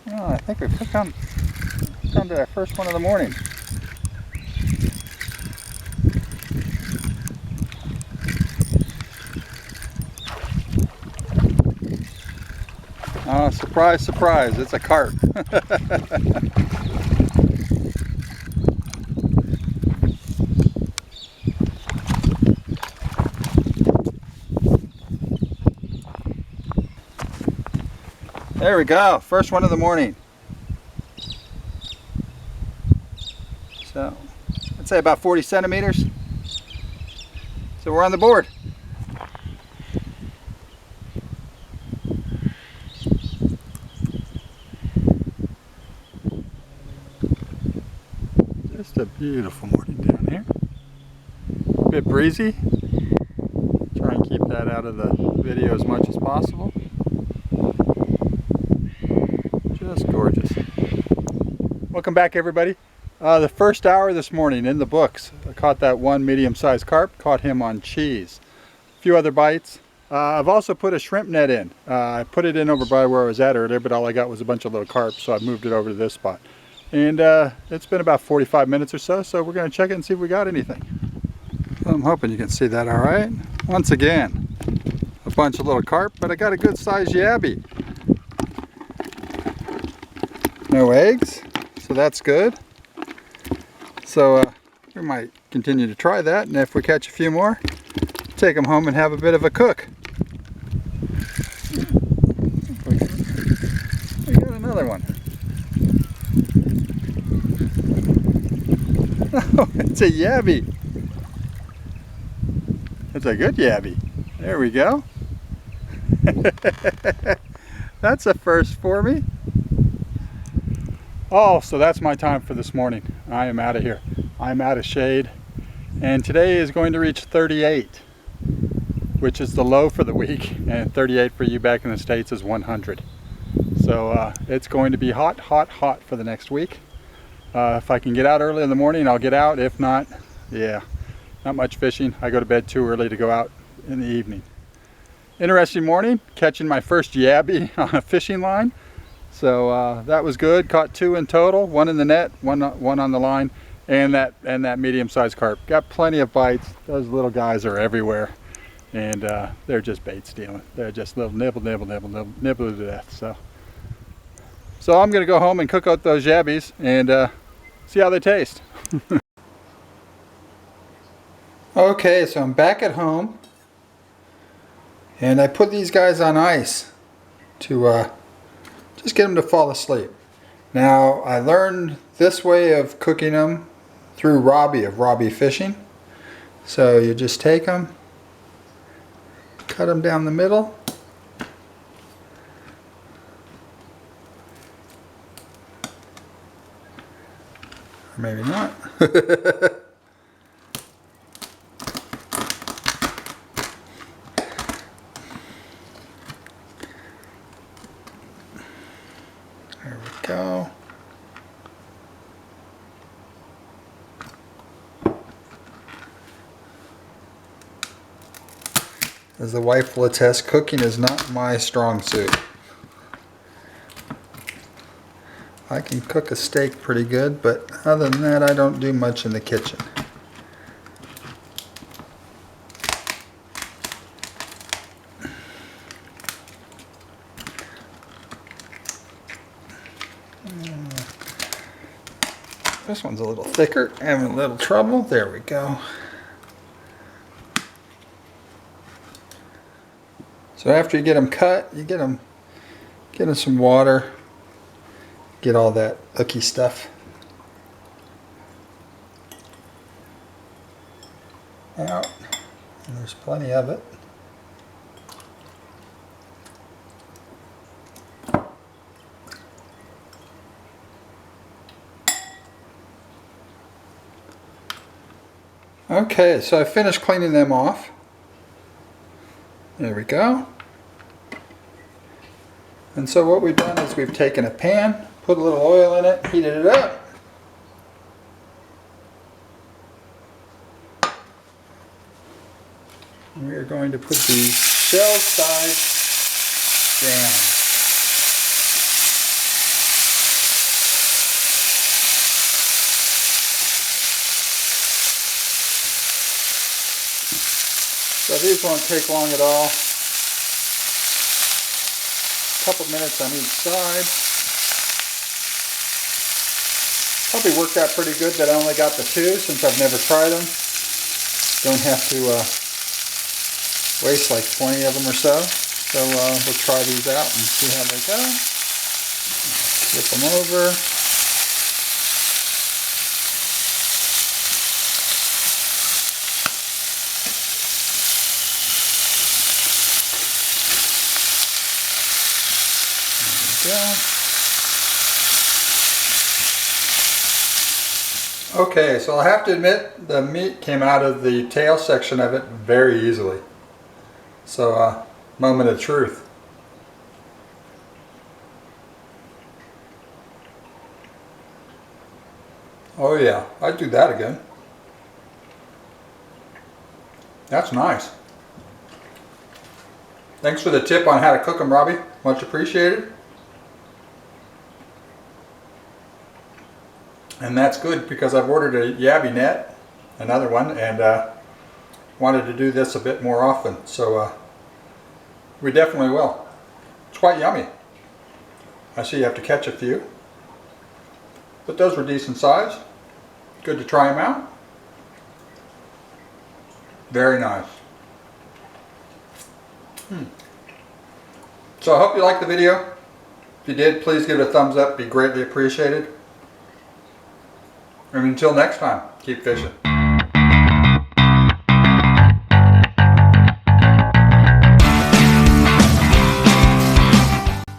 Well, I think we've come to our first one of the morning. Oh, surprise, surprise, it's a carp. There we go, first one of the morning. So, I'd say about 40 centimeters. So we're on the board. Just a beautiful morning down here. A bit breezy. Try and keep that out of the video as much as possible. Just gorgeous. Welcome back, everybody. The first hour this morning in the books, I caught that one medium-sized carp, caught him on cheese. A few other bites. I've also put a shrimp net in. I put it in over by where I was at earlier, but all I got was a bunch of little carp, so I moved it over to this spot. And it's been about 45 minutes or so, so we're going to check it and see if we got anything. I'm hoping you can see that all right. Once again, a bunch of little carp, but I got a good sized yabby. No eggs, so that's good. So we might continue to try that, and if we catch a few more, take them home and have a bit of a cook. We got another one. Oh, it's a yabby. It's a good yabby. There we go. That's a first for me. Oh, so that's my time for this morning. I am out of here. I'm out of shade. And today is going to reach 38, which is the low for the week. And 38 for you back in the States is 100. So it's going to be hot, hot, hot for the next week. If I can get out early in the morning, I'll get out. If not, yeah, not much fishing. I go to bed too early to go out in the evening. Interesting morning, catching my first yabby on a fishing line. So that was good. Caught two in total, one in the net, one on the line, and that medium-sized carp. Got plenty of bites. Those little guys are everywhere, and they're just bait stealing. They're just little nibble to death. So I'm gonna go home and cook out those yabbies and see how they taste. Okay, so I'm back at home, and I put these guys on ice to just get them to fall asleep. Now, I learned this way of cooking them through Robbie of Robbie Fishing. So you just take them, cut them down the middle, or maybe not. There we go. As the wife will attest, cooking is not my strong suit. I can cook a steak pretty good, but other than that, I don't do much in the kitchen. This one's a little thicker, having a little trouble. There we go. So after you get them cut, you get them some water, get all that icky stuff out, and there's plenty of it. Okay, so I finished cleaning them off. There we go. And so what we've done is we've taken a pan, put a little oil in it, heated it up. And we are going to put the shell sides down. So these won't take long at all. A couple minutes on each side. Probably worked out pretty good that I only got the 2 since I've never tried them. Don't have to waste like 20 of them or so. So we'll try these out and see how they go. Flip them over. Okay, so I have to admit the meat came out of the tail section of it very easily. So, moment of truth. Oh yeah, I'd do that again. That's nice. Thanks for the tip on how to cook them, Robbie. Much appreciated. And that's good because I've ordered a Yabby net, another one, and wanted to do this a bit more often. So we definitely will. It's quite yummy. I see you have to catch a few. But those were decent size. Good to try them out. Very nice. So I hope you liked the video. If you did, please give it a thumbs up. It'd be greatly appreciated. And until next time, keep fishing.